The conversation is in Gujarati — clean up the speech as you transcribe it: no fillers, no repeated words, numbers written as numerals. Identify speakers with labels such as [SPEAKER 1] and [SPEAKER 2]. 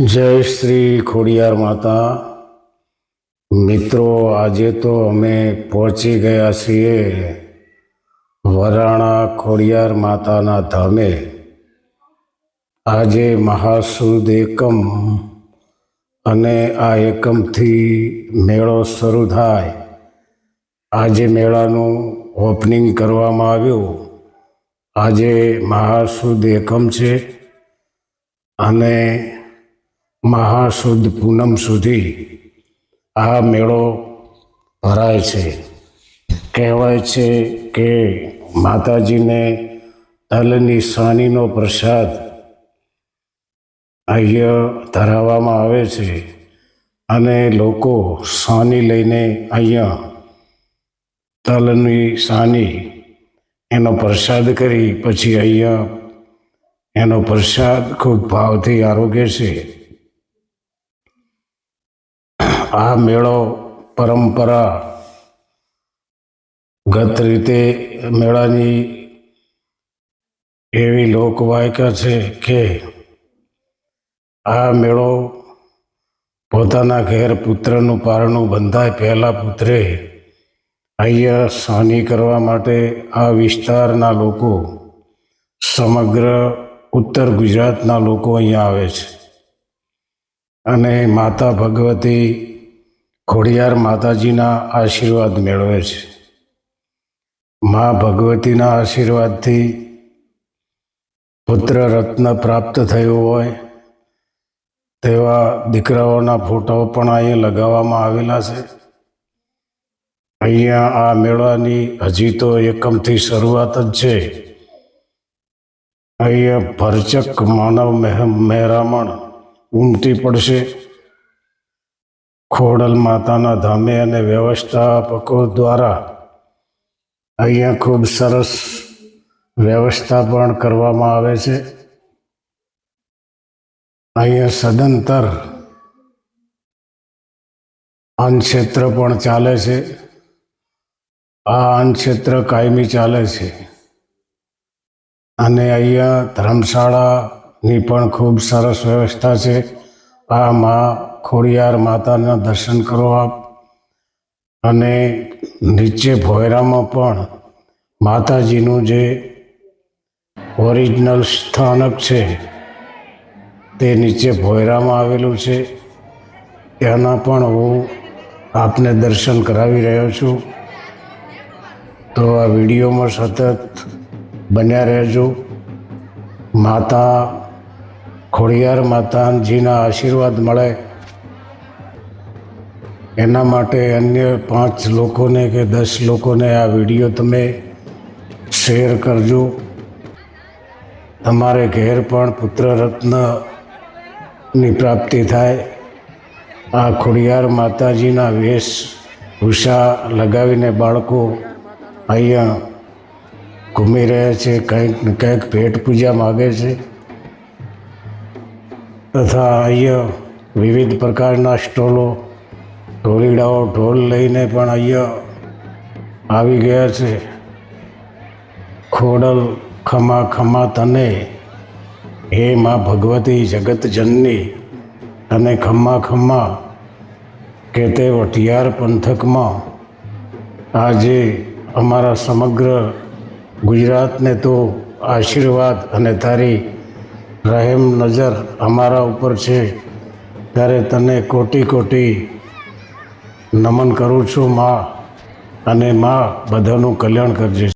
[SPEAKER 1] જય શ્રી ખોડિયાર માતા। મિત્રો, આજે તો અમે પહોંચી ગયા છીએ વરાણા ખોડિયાર માતાના ધામે। આજે મહાસુદ એકમ અને આ એકમથી મેળો શરૂ થાય। આજે મેળાનું ઓપનિંગ કરવામાં આવ્યું। આજે મહાસુદ એકમ છે અને મહાસુદ પૂનમ સુધી આ મેળો ભરાય છે। કહેવાય છે કે માતાજીને તલની સાનીનો પ્રસાદ અહીંયા ધરાવવામાં આવે છે અને લોકો સાની લઈને અહીંયા તલની સાની એનો પ્રસાદ કરી પછી અહીંયા એનો પ્રસાદ ખૂબ ભાવથી આરોગે છે। આ મેળો પરંપરાગત રીતે મેળાની એવી લોકવાયકા છે કે આ મેળો પોતાના ઘેર પુત્રનું પારણું બંધાય પહેલાં પુત્રે અહીંયા સાની કરવા માટે આ વિસ્તારના લોકો, સમગ્ર ઉત્તર ગુજરાતના લોકો અહીંયા આવે છે અને માતા ભગવતી ખોડિયાર માતાજીના આશીર્વાદ મેળવે છે। મા ભગવતીના આશીર્વાદથી પુત્ર રત્ન પ્રાપ્ત થયું હોય તેવા દીકરાઓના ફોટાઓ પણ અહીંયા લગાવવામાં આવેલા છે। અહીંયા આ મેળાની હજી તો એકમથી શરૂઆત જ છે। અહીંયા ભરચક માનવ મહેરામણ ઉમટી પડશે। ખોડલ માતાના ધામે અને વ્યવસ્થાપકો દ્વારા અહીંયા ખૂબ સરસ વ્યવસ્થા પણ કરવામાં આવે છે। અહીંયા સદંતર અન્નક્ષેત્ર પણ ચાલે છે। આ અન્નક્ષેત્ર કાયમી ચાલે છે અને અહીંયા ધર્મશાળાની પણ ખૂબ સરસ વ્યવસ્થા છે। આ મા ખોડિયાર માતાના દર્શન કરવા અને નીચે ભોયરામાં પણ માતાજીનું જે ઓરિજિનલ સ્થાનક છે તે નીચે ભોયરામાં આવેલું છે। ત્યાંના પણ હું આપને દર્શન કરાવી રહ્યો છું। તો આ વિડીયોમાં સતત બન્યા રહેજો। માતા ખોડિયાર માતાજીના આશીર્વાદ મળે એના માટે અન્ય 5 લોકોને કે 10 લોકોને આ વિડીયો તમે શેર કરજો। તમારે ઘેર પણ પુત્ર રત્નની પ્રાપ્તિ થાય। આ ખોડિયાર માતાજીના વેશભૂષા લગાવીને બાળકો અહીંયા ઘૂમી રહ્યા છે, કંઈક ને કંઈક ભેટ પૂજા માગે છે તથા અહીંયા વિવિધ પ્રકારના સ્ટોલો, ઢોલીડાઓ ઢોલ લઈને પણ અહીંયા આવી ગયા છે। ખોડલ ખમા ખમા તને, હે મા ભગવતી જગત જનની, તને ખમા ખમા કે તે વઢિયાર પંથકમાં આજે અમારા સમગ્ર ગુજરાતને તો આશીર્વાદ અને તારી રહેમ નજર અમારા ઉપર છે ત્યારે તને કોટી કોટી નમન કરું છું મા। અને મા બધાનું કલ્યાણ કરજે।